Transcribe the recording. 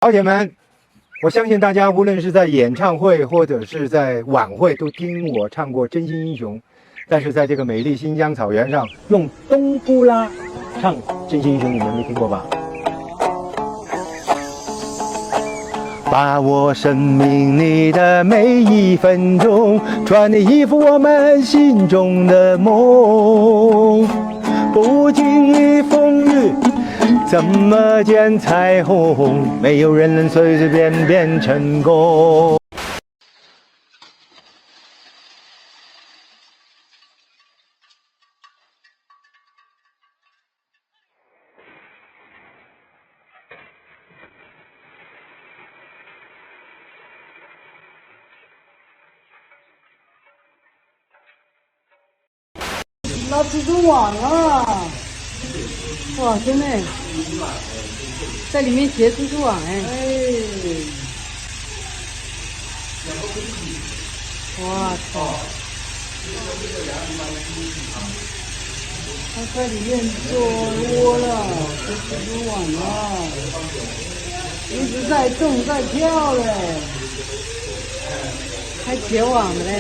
好姐们，我相信大家无论是在演唱会或者是在晚会，都听我唱过《真心英雄》，但是在这个美丽新疆草原上，用冬不拉唱《真心英雄》，你们没听过吧？把握生命里的每一分钟，穿衣服我们心中的梦，不经历风雨。怎么见彩虹？没有人能随随便便成功。拉蜘蛛网啊！哇，真的，在里面结蜘蛛网哎！哇操！他在里面做窝了，结蜘蛛网了，一直在动在跳嘞，还结网的嘞。